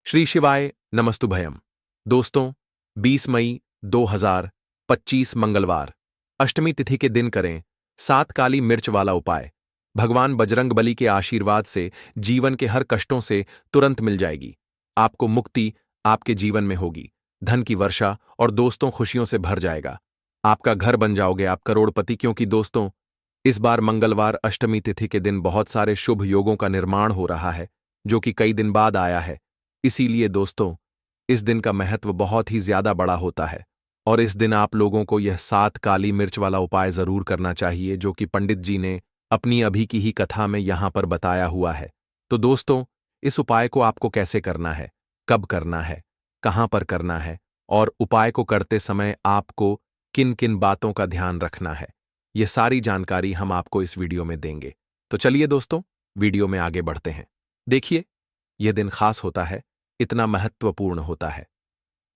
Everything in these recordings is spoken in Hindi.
श्री शिवाय नमस्तुभयम। दोस्तों, 20 मई 2025 मंगलवार अष्टमी तिथि के दिन करें 7 काली मिर्च वाला उपाय। भगवान बजरंगबली के आशीर्वाद से जीवन के हर कष्टों से तुरंत मिल जाएगी। आपको मुक्ति आपके जीवन में होगी, धन की वर्षा और दोस्तों खुशियों से भर जाएगा। आपका घर बन जाओगे आप करोड़पति, क्योंकि दोस्तों इस बार मंगलवार अष्टमी तिथि के दिन बहुत सारे शुभ योगों का निर्माण हो रहा है, जो कि कई दिन बाद आया है। इसीलिए दोस्तों इस दिन का महत्व बहुत ही ज्यादा बड़ा होता है और इस दिन आप लोगों को यह 7 काली मिर्च वाला उपाय जरूर करना चाहिए, जो कि पंडित जी ने अपनी अभी की ही कथा में यहां पर बताया हुआ है। तो दोस्तों इस उपाय को आपको कैसे करना है, कब करना है, कहां पर करना है और उपाय को करते समय आपको किन किन बातों का ध्यान रखना है, यह सारी जानकारी हम आपको इस वीडियो में देंगे। तो चलिए दोस्तों वीडियो में आगे बढ़ते हैं। देखिए, यह दिन खास होता है, इतना महत्वपूर्ण होता है।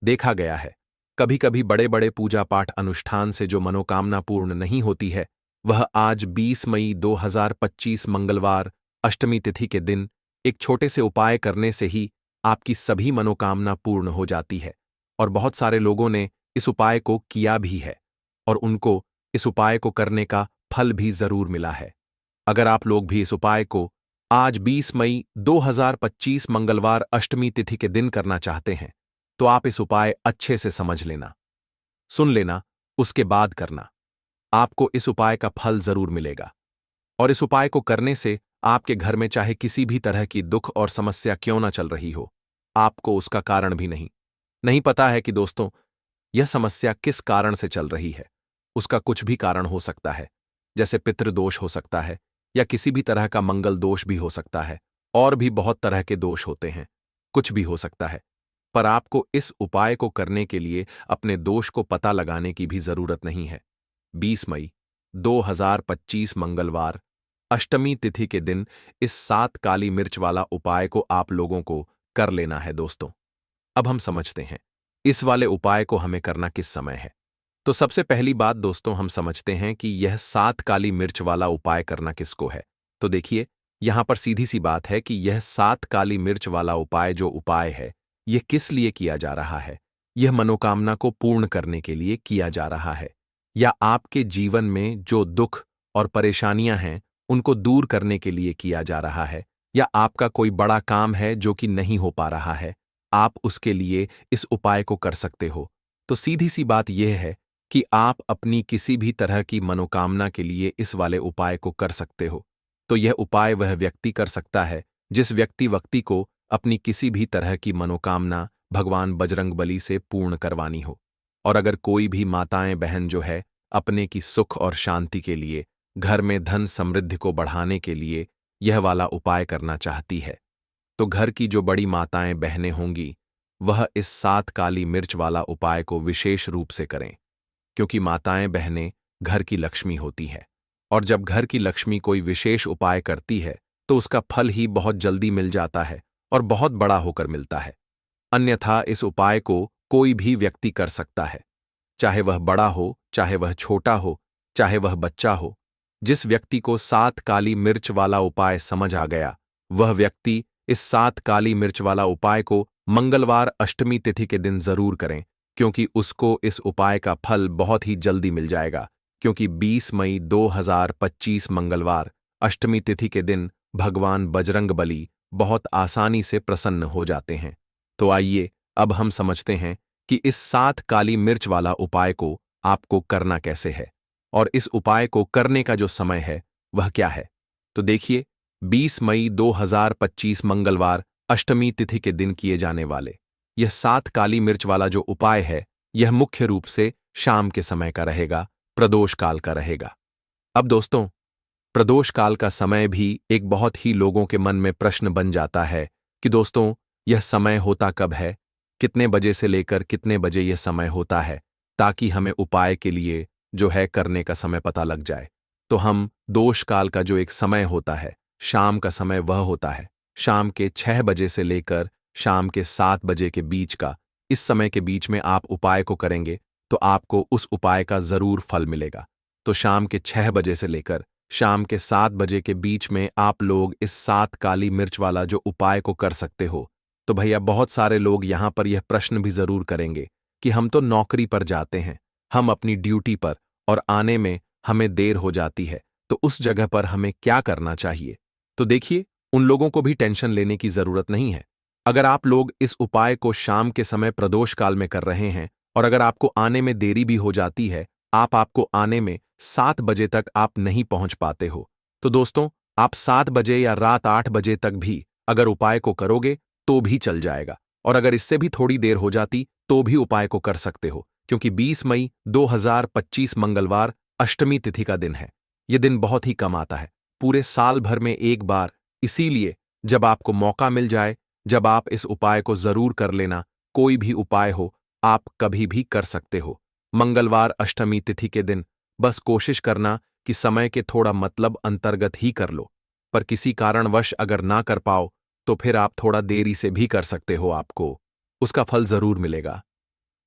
देखा गया है कभी कभी बड़े बड़े पूजा पाठ अनुष्ठान से जो मनोकामना पूर्ण नहीं होती है, वह आज 20 मई 2025 मंगलवार अष्टमी तिथि के दिन एक छोटे से उपाय करने से ही आपकी सभी मनोकामना पूर्ण हो जाती है। और बहुत सारे लोगों ने इस उपाय को किया भी है और उनको इस उपाय को करने का फल भी जरूर मिला है। अगर आप लोग भी इस उपाय को आज 20 मई 2025 मंगलवार अष्टमी तिथि के दिन करना चाहते हैं, तो आप इस उपाय अच्छे से समझ लेना, सुन लेना, उसके बाद करना। आपको इस उपाय का फल जरूर मिलेगा। और इस उपाय को करने से आपके घर में चाहे किसी भी तरह की दुख और समस्या क्यों ना चल रही हो, आपको उसका कारण भी नहीं पता है कि दोस्तों यह समस्या किस कारण से चल रही है। उसका कुछ भी कारण हो सकता है, जैसे पितृदोष हो सकता है या किसी भी तरह का मंगल दोष भी हो सकता है, और भी बहुत तरह के दोष होते हैं, कुछ भी हो सकता है। पर आपको इस उपाय को करने के लिए अपने दोष को पता लगाने की भी जरूरत नहीं है। 20 मई 2025 मंगलवार अष्टमी तिथि के दिन इस 7 काली मिर्च वाला उपाय को आप लोगों को कर लेना है। दोस्तों अब हम समझते हैं इस वाले उपाय को हमें करना किस समय है। तो सबसे पहली बात दोस्तों हम समझते हैं कि यह 7 काली मिर्च वाला उपाय करना किसको है। तो देखिए, यहां पर सीधी सी बात है कि यह 7 काली मिर्च वाला उपाय जो उपाय है, यह किस लिए किया जा रहा है। यह मनोकामना को पूर्ण करने के लिए किया जा रहा है, या आपके जीवन में जो दुख और परेशानियां हैं उनको दूर करने के लिए किया जा रहा है, या आपका कोई बड़ा काम है जो कि नहीं हो पा रहा है, आप उसके लिए इस उपाय को कर सकते हो। तो सीधी सी बात यह है कि आप अपनी किसी भी तरह की मनोकामना के लिए इस वाले उपाय को कर सकते हो। तो यह उपाय वह व्यक्ति कर सकता है जिस व्यक्ति को अपनी किसी भी तरह की मनोकामना भगवान बजरंगबली से पूर्ण करवानी हो। और अगर कोई भी माताएं बहन जो है अपने की सुख और शांति के लिए, घर में धन समृद्धि को बढ़ाने के लिए यह वाला उपाय करना चाहती है, तो घर की जो बड़ी माताएं बहनें होंगी वह इस 7 काली मिर्च वाला उपाय को विशेष रूप से करें, क्योंकि माताएं बहनें घर की लक्ष्मी होती है। और जब घर की लक्ष्मी कोई विशेष उपाय करती है तो उसका फल ही बहुत जल्दी मिल जाता है और बहुत बड़ा होकर मिलता है। अन्यथा इस उपाय को कोई भी व्यक्ति कर सकता है, चाहे वह बड़ा हो, चाहे वह छोटा हो, चाहे वह बच्चा हो। जिस व्यक्ति को 7 काली मिर्च वाला उपाय समझ आ गया, वह व्यक्ति इस 7 काली मिर्च वाला उपाय को मंगलवार अष्टमी तिथि के दिन जरूर करें, क्योंकि उसको इस उपाय का फल बहुत ही जल्दी मिल जाएगा। क्योंकि 20 मई 2025 मंगलवार अष्टमी तिथि के दिन भगवान बजरंगबली बहुत आसानी से प्रसन्न हो जाते हैं। तो आइए अब हम समझते हैं कि इस 7 काली मिर्च वाला उपाय को आपको करना कैसे है और इस उपाय को करने का जो समय है वह क्या है। तो देखिए, 20 मई 2025 मंगलवार अष्टमी तिथि के दिन किए जाने वाले यह 7 काली मिर्च वाला जो उपाय है, यह मुख्य रूप से शाम के समय का रहेगा, प्रदोष काल का रहेगा। अब दोस्तों, प्रदोष काल का समय भी एक बहुत ही लोगों के मन में प्रश्न बन जाता है कि दोस्तों यह समय होता कब है, कितने बजे से लेकर कितने बजे यह समय होता है, ताकि हमें उपाय के लिए जो है करने का समय पता लग जाए। तो हम दोष काल का जो एक समय होता है, शाम का समय, वह होता है शाम के 6 बजे से लेकर शाम के 7 बजे के बीच का। इस समय के बीच में आप उपाय को करेंगे तो आपको उस उपाय का जरूर फल मिलेगा। तो शाम के 6 बजे से लेकर शाम के 7 बजे के बीच में आप लोग इस 7 काली मिर्च वाला जो उपाय को कर सकते हो। तो भैया बहुत सारे लोग यहां पर यह प्रश्न भी जरूर करेंगे कि हम तो नौकरी पर जाते हैं, हम अपनी ड्यूटी पर, और आने में हमें देर हो जाती है, तो उस जगह पर हमें क्या करना चाहिए। तो देखिए, उन लोगों को भी टेंशन लेने की जरूरत नहीं है। अगर आप लोग इस उपाय को शाम के समय प्रदोष काल में कर रहे हैं और अगर आपको आने में देरी भी हो जाती है, आपको आने में 7 बजे तक आप नहीं पहुंच पाते हो, तो दोस्तों आप 7 बजे या रात 8 बजे तक भी अगर उपाय को करोगे तो भी चल जाएगा, और अगर इससे भी थोड़ी देर हो जाती तो भी उपाय को कर सकते हो, क्योंकि 20 मई 2025 मंगलवार अष्टमी तिथि का दिन है। यह दिन बहुत ही कम आता है, पूरे साल भर में एक बार, इसीलिए जब आपको मौका मिल जाए, जब आप इस उपाय को जरूर कर लेना। कोई भी उपाय हो, आप कभी भी कर सकते हो। मंगलवार अष्टमी तिथि के दिन बस कोशिश करना कि समय के थोड़ा मतलब अंतर्गत ही कर लो, पर किसी कारणवश अगर ना कर पाओ तो फिर आप थोड़ा देरी से भी कर सकते हो, आपको उसका फल जरूर मिलेगा।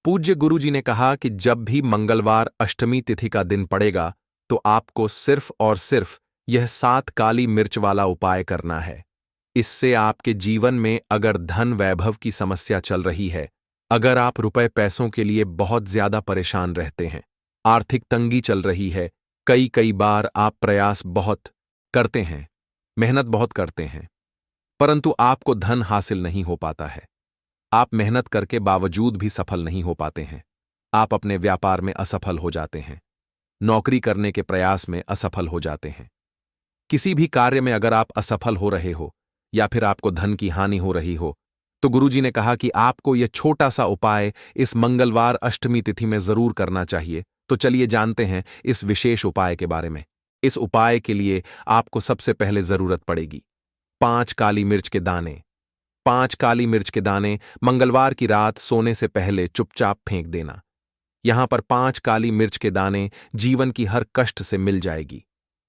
पूज्य गुरु जी ने कहा कि जब भी मंगलवार अष्टमी तिथि का दिन पड़ेगा तो आपको सिर्फ और सिर्फ यह 7 काली मिर्च वाला उपाय करना है। इससे आपके जीवन में अगर धन वैभव की समस्या चल रही है, अगर आप रुपए पैसों के लिए बहुत ज्यादा परेशान रहते हैं, आर्थिक तंगी चल रही है, कई कई बार आप प्रयास बहुत करते हैं, मेहनत बहुत करते हैं, परंतु आपको धन हासिल नहीं हो पाता है, आप मेहनत करके बावजूद भी सफल नहीं हो पाते हैं, आप अपने व्यापार में असफल हो जाते हैं, नौकरी करने के प्रयास में असफल हो जाते हैं, किसी भी कार्य में अगर आप असफल हो रहे हो या फिर आपको धन की हानि हो रही हो, तो गुरुजी ने कहा कि आपको यह छोटा सा उपाय इस मंगलवार अष्टमी तिथि में जरूर करना चाहिए। तो चलिए जानते हैं इस विशेष उपाय के बारे में। इस उपाय के लिए आपको सबसे पहले जरूरत पड़ेगी 5 काली मिर्च के दाने। 5 काली मिर्च के दाने मंगलवार की रात सोने से पहले चुपचाप फेंक देना। यहां पर 5 काली मिर्च के दाने जीवन की हर कष्ट से मिल जाएगी।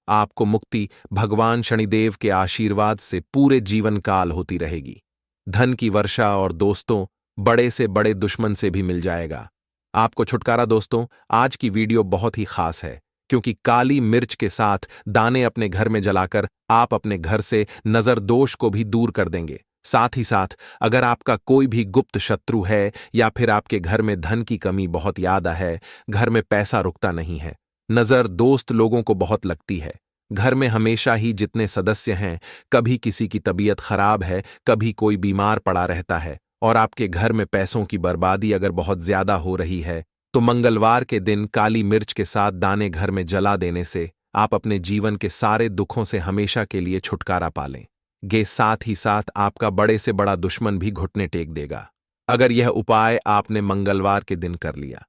आपको मुक्ति भगवान शनिदेव के आशीर्वाद से पूरे जीवन काल होती रहेगी। धन की वर्षा और दोस्तों बड़े से बड़े दुश्मन से भी मिल जाएगा। आपको छुटकारा। दोस्तों आज की वीडियो बहुत ही खास है, क्योंकि काली मिर्च के साथ दाने अपने घर में जलाकर आप अपने घर से नजर दोष को भी दूर कर देंगे। साथ ही साथ अगर आपका कोई भी गुप्त शत्रु है या फिर आपके घर में धन की कमी बहुत ज्यादा है, घर में पैसा रुकता नहीं है, नजर दोस्त लोगों को बहुत लगती है, घर में हमेशा ही जितने सदस्य हैं, कभी किसी की तबीयत खराब है, कभी कोई बीमार पड़ा रहता है, और आपके घर में पैसों की बर्बादी अगर बहुत ज्यादा हो रही है, तो मंगलवार के दिन काली मिर्च के साथ दाने घर में जला देने से आप अपने जीवन के सारे दुखों से हमेशा के लिए छुटकारा पा लें। साथ ही साथ आपका बड़े से बड़ा दुश्मन भी घुटने टेक देगा, अगर यह उपाय आपने मंगलवार के दिन कर लिया।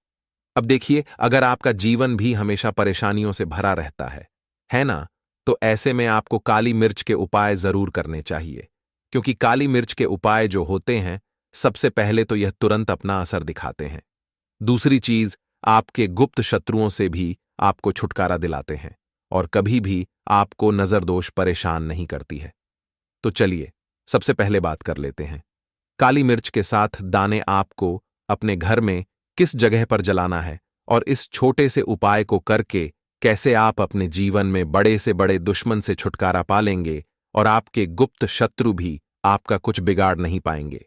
अब देखिए, अगर आपका जीवन भी हमेशा परेशानियों से भरा रहता है ना, तो ऐसे में आपको काली मिर्च के उपाय जरूर करने चाहिए, क्योंकि काली मिर्च के उपाय जो होते हैं, सबसे पहले तो यह तुरंत अपना असर दिखाते हैं। दूसरी चीज, आपके गुप्त शत्रुओं से भी आपको छुटकारा दिलाते हैं और कभी भी आपको नजरदोष परेशान नहीं करती है। तो चलिए सबसे पहले बात कर लेते हैं, काली मिर्च के साथ दाने आपको अपने घर में किस जगह पर जलाना है और इस छोटे से उपाय को करके कैसे आप अपने जीवन में बड़े से बड़े दुश्मन से छुटकारा पा लेंगे और आपके गुप्त शत्रु भी आपका कुछ बिगाड़ नहीं पाएंगे।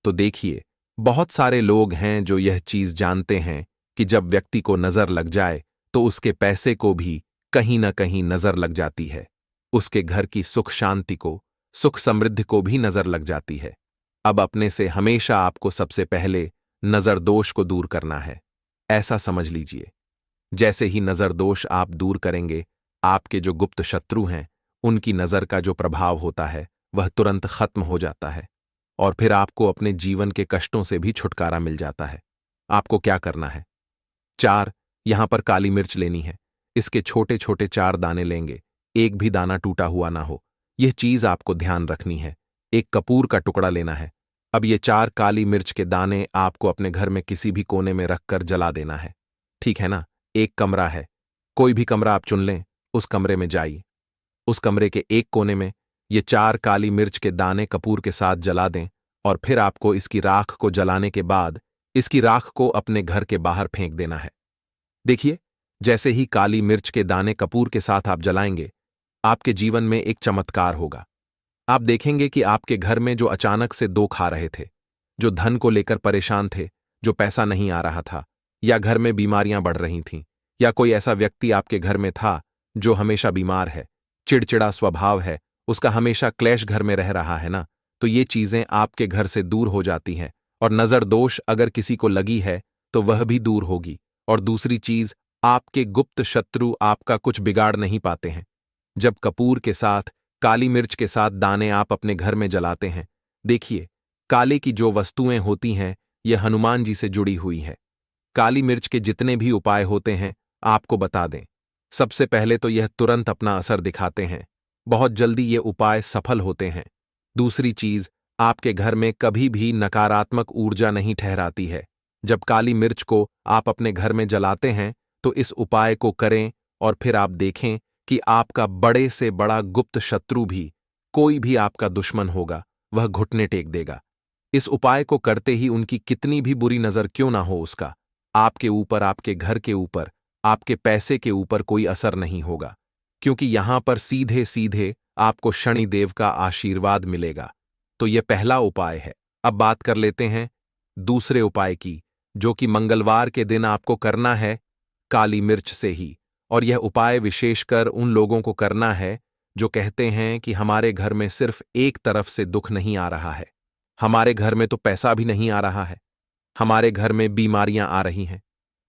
तो देखिए, बहुत सारे लोग हैं जो यह चीज जानते हैं कि जब व्यक्ति को नजर लग जाए तो उसके पैसे को भी कहीं ना कहीं नजर लग जाती है, उसके घर की सुख शांति को, सुख समृद्धि को भी नजर लग जाती है। अब अपने से हमेशा आपको सबसे पहले नजर दोष को दूर करना है। ऐसा समझ लीजिए, जैसे ही नजर दोष आप दूर करेंगे, आपके जो गुप्त शत्रु हैं, उनकी नजर का जो प्रभाव होता है वह तुरंत खत्म हो जाता है और फिर आपको अपने जीवन के कष्टों से भी छुटकारा मिल जाता है। आपको क्या करना है, 4 यहां पर काली मिर्च लेनी है। इसके छोटे छोटे 4 दाने लेंगे, एक भी दाना टूटा हुआ ना हो, यह चीज आपको ध्यान रखनी है। एक कपूर का टुकड़ा लेना है। अब ये 4 काली मिर्च के दाने आपको अपने घर में किसी भी कोने में रखकर जला देना है, ठीक है ना। एक कमरा है, कोई भी कमरा आप चुन लें, उस कमरे में जाइए। उस कमरे के एक कोने में ये 4 काली मिर्च के दाने कपूर के साथ जला दें और फिर आपको इसकी राख को जलाने के बाद इसकी राख को अपने घर के बाहर फेंक देना है। देखिए, जैसे ही काली मिर्च के दाने कपूर के साथ आप जलाएंगे, आपके जीवन में एक चमत्कार होगा। आप देखेंगे कि आपके घर में जो अचानक से दो खा रहे थे, जो धन को लेकर परेशान थे, जो पैसा नहीं आ रहा था, या घर में बीमारियां बढ़ रही थीं, या कोई ऐसा व्यक्ति आपके घर में था जो हमेशा बीमार है, चिड़चिड़ा स्वभाव है, उसका हमेशा क्लेश घर में रह रहा है ना, तो ये चीजें आपके घर से दूर हो जाती हैं। और नजर दोष अगर किसी को लगी है तो वह भी दूर होगी। और दूसरी चीज, आपके गुप्त शत्रु आपका कुछ बिगाड़ नहीं पाते हैं। जब कपूर के साथ, काली मिर्च के साथ दाने आप अपने घर में जलाते हैं, देखिए, काले की जो वस्तुएं होती हैं यह हनुमान जी से जुड़ी हुई है। काली मिर्च के जितने भी उपाय होते हैं आपको बता दें। सबसे पहले तो यह तुरंत अपना असर दिखाते हैं, बहुत जल्दी ये उपाय सफल होते हैं। दूसरी चीज, आपके घर में कभी भी नकारात्मक ऊर्जा नहीं ठहराती है। जब काली मिर्च को आप अपने घर में जलाते हैं तो इस उपाय को करें और फिर आप देखें कि आपका बड़े से बड़ा गुप्त शत्रु भी, कोई भी आपका दुश्मन होगा, वह घुटने टेक देगा। इस उपाय को करते ही उनकी कितनी भी बुरी नजर क्यों ना हो, उसका आपके ऊपर, आपके घर के ऊपर, आपके पैसे के ऊपर कोई असर नहीं होगा, क्योंकि यहां पर सीधे सीधे आपको शनिदेव का आशीर्वाद मिलेगा। तो यह पहला उपाय है। अब बात कर लेते हैं दूसरे उपाय की, जो कि मंगलवार के दिन आपको करना है काली मिर्च से ही। और यह उपाय विशेषकर उन लोगों को करना है जो कहते हैं कि हमारे घर में सिर्फ एक तरफ से दुख नहीं आ रहा है, हमारे घर में तो पैसा भी नहीं आ रहा है, हमारे घर में बीमारियां आ रही हैं,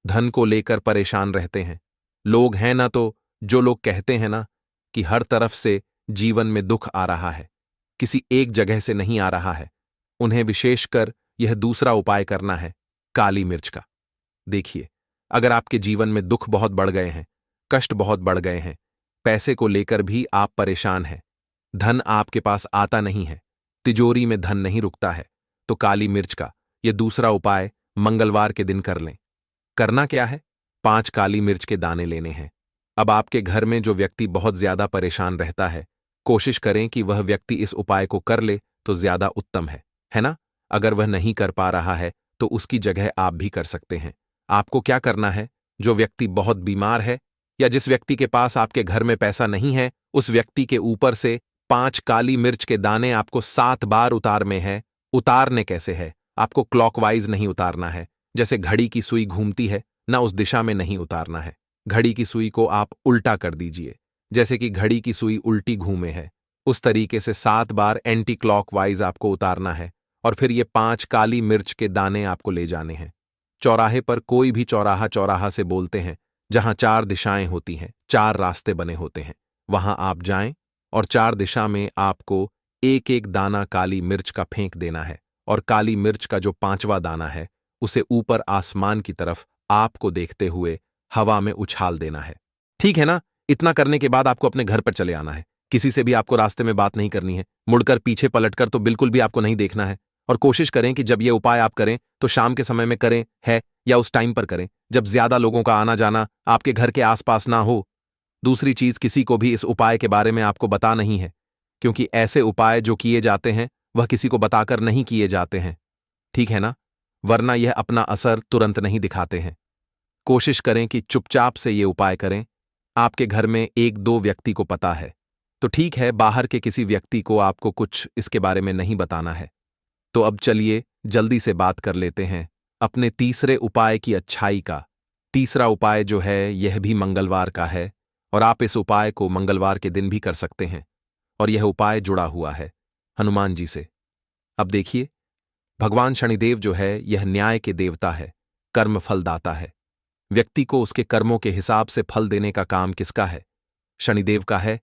धन को लेकर परेशान रहते हैं। लोग हैं ना, तो जो लोग कहते हैं ना कि हर तरफ से जीवन में दुख आ रहा है, किसी एक जगह से नहीं आ रहा है, उन्हें विशेषकर यह दूसरा उपाय करना है काली मिर्च का। देखिए, अगर आपके जीवन में दुख बहुत बढ़ गए हैं, कष्ट बहुत बढ़ गए हैं, पैसे को लेकर भी आप परेशान हैं, धन आपके पास आता नहीं है, तिजोरी में धन नहीं रुकता है, तो काली मिर्च का यह दूसरा उपाय मंगलवार के दिन कर लें। करना क्या है? 5 काली मिर्च के दाने लेने हैं। अब आपके घर में जो व्यक्ति बहुत ज्यादा परेशान रहता है, कोशिश करें कि वह व्यक्ति इस उपाय को कर ले तो ज्यादा उत्तम है ना? अगर वह नहीं कर पा रहा है तो उसकी जगह आप भी कर सकते हैं। आपको क्या करना है? जो व्यक्ति बहुत बीमार है या जिस व्यक्ति के पास आपके घर में पैसा नहीं है, उस व्यक्ति के ऊपर से 5 काली मिर्च के दाने आपको 7 बार उतारने हैं। उतारने कैसे है? आपको क्लॉकवाइज नहीं उतारना है, जैसे घड़ी की सुई घूमती है ना, उस दिशा में नहीं उतारना है। घड़ी की सुई को आप उल्टा कर दीजिए, जैसे कि घड़ी की सुई उल्टी घूमे है, उस तरीके से 7 बार एंटी क्लॉकवाइज आपको उतारना है। और फिर ये 5 काली मिर्च के दाने आपको ले जाने हैं। चौराहे पर, कोई भी चौराहा चौराहा से बोलते हैं, जहां 4 दिशाएं होती हैं, 4 रास्ते बने होते हैं, वहां आप जाएं और 4 दिशा में आपको एक एक दाना काली मिर्च का फेंक देना है। और काली मिर्च का जो 5वां दाना है उसे ऊपर आसमान की तरफ आपको देखते हुए हवा में उछाल देना है। ठीक है ना? इतना करने के बाद आपको अपने घर पर चले आना है। किसी से भी आपको रास्ते में बात नहीं करनी है, मुड़कर पीछे पलटकर तो बिल्कुल भी आपको नहीं देखना है। और कोशिश करें कि जब ये उपाय आप करें तो शाम के समय में करें है, या उस टाइम पर करें जब ज्यादा लोगों का आना जाना आपके घर के आसपास ना हो। दूसरी चीज, किसी को भी इस उपाय के बारे में आपको बता नहीं है, क्योंकि ऐसे उपाय जो किए जाते हैं वह किसी को बताकर नहीं किए जाते हैं। ठीक है ना? वरना यह अपना असर तुरंत नहीं दिखाते हैं। कोशिश करें कि चुपचाप से ये उपाय करें। आपके घर में 1-2 व्यक्ति को पता है तो ठीक है, बाहर के किसी व्यक्ति को आपको कुछ इसके बारे में नहीं बताना है। तो अब चलिए जल्दी से बात कर लेते हैं अपने तीसरे उपाय की अच्छाई का। तीसरा उपाय जो है यह भी मंगलवार का है, और आप इस उपाय को मंगलवार के दिन भी कर सकते हैं। और यह उपाय जुड़ा हुआ है हनुमान जी से। अब देखिए, भगवान शनिदेव जो है यह न्याय के देवता है, कर्म फलदाता है। व्यक्ति को उसके कर्मों के हिसाब से फल देने का काम किसका है? शनिदेव का है।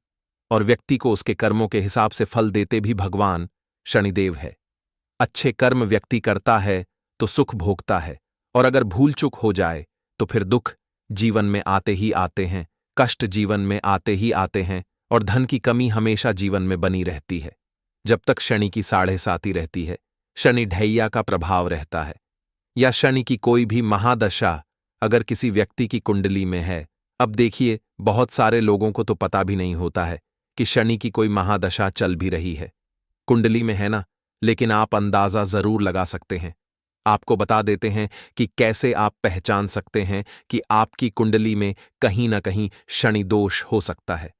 और व्यक्ति को उसके कर्मों के हिसाब से फल देते भी भगवान शनिदेव है। अच्छे कर्म व्यक्ति करता है तो सुख भोगता है, और अगर भूल चूक हो जाए तो फिर दुख जीवन में आते ही आते हैं, कष्ट जीवन में आते ही आते हैं, और धन की कमी हमेशा जीवन में बनी रहती है। जब तक शनि की 7.5 रहती है, शनि ढैया का प्रभाव रहता है, या शनि की कोई भी महादशा अगर किसी व्यक्ति की कुंडली में है। अब देखिए, बहुत सारे लोगों को तो पता भी नहीं होता है कि शनि की कोई महादशा चल भी रही है, कुंडली में है ना, लेकिन आप अंदाजा जरूर लगा सकते हैं। आपको बता देते हैं कि कैसे आप पहचान सकते हैं कि आपकी कुंडली में कहीं ना कहीं शनि दोष हो सकता है।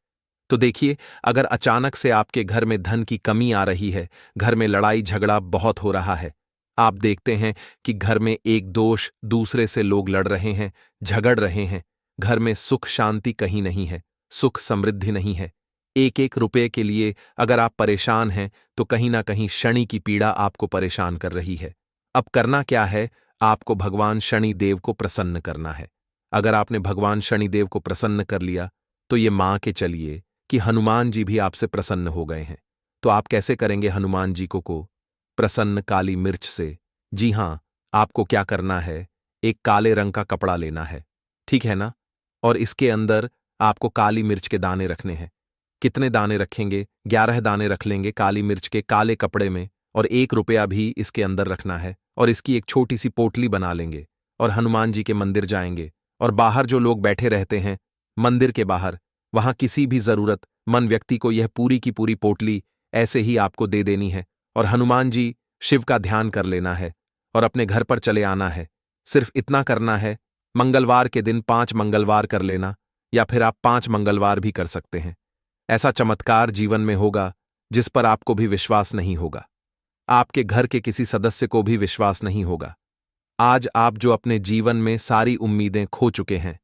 तो देखिए, अगर अचानक से आपके घर में धन की कमी आ रही है, घर में लड़ाई झगड़ा बहुत हो रहा है, आप देखते हैं कि घर में एक दोष दूसरे से लोग लड़ रहे हैं, झगड़ रहे हैं, घर में सुख शांति कहीं नहीं है, सुख समृद्धि नहीं है, एक एक रुपये के लिए अगर आप परेशान हैं तो कहीं ना कहीं शनि की पीड़ा आपको परेशान कर रही है। अब करना क्या है? आपको भगवान शनि देव को प्रसन्न करना है। अगर आपने भगवान शनि देव को प्रसन्न कर लिया तो ये मान के चलिए कि हनुमान जी भी आपसे प्रसन्न हो गए हैं। तो आप कैसे करेंगे हनुमान जी को प्रसन्न? काली मिर्च से। जी हां, आपको क्या करना है, एक काले रंग का कपड़ा लेना है, ठीक है ना? और इसके अंदर आपको काली मिर्च के दाने रखने हैं। कितने दाने रखेंगे? 11 दाने रख लेंगे काली मिर्च के काले कपड़े में, और 1 रुपया भी इसके अंदर रखना है, और इसकी एक छोटी सी पोटली बना लेंगे और हनुमान जी के मंदिर जाएंगे। और बाहर जो लोग बैठे रहते हैं मंदिर के बाहर, वहां किसी भी जरूरतमंद व्यक्ति को यह पूरी की पूरी पोटली ऐसे ही आपको दे देनी है, और हनुमान जी शिव का ध्यान कर लेना है और अपने घर पर चले आना है। सिर्फ इतना करना है। मंगलवार के दिन 5 मंगलवार कर लेना, या फिर आप 5 मंगलवार भी कर सकते हैं। ऐसा चमत्कार जीवन में होगा जिस पर आपको भी विश्वास नहीं होगा, आपके घर के किसी सदस्य को भी विश्वास नहीं होगा। आज आप जो अपने जीवन में सारी उम्मीदें खो चुके हैं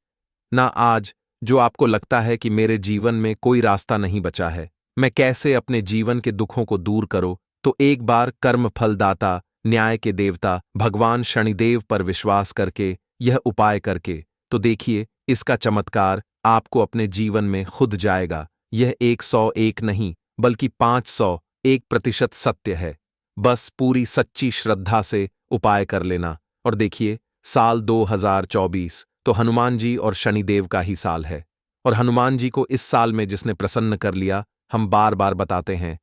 ना, आज जो आपको लगता है कि मेरे जीवन में कोई रास्ता नहीं बचा है, मैं कैसे अपने जीवन के दुखों को दूर करूं, तो एक बार कर्म फलदाता, न्याय के देवता भगवान शनिदेव पर विश्वास करके यह उपाय करके तो देखिए, इसका चमत्कार आपको अपने जीवन में खुद जाएगा। यह 101 नहीं बल्कि 501% सत्य है। बस पूरी सच्ची श्रद्धा से उपाय कर लेना। और देखिए, साल 2024 तो हनुमान जी और शनिदेव का ही साल है, और हनुमान जी को इस साल में जिसने प्रसन्न कर लिया, हम बार बार बताते हैं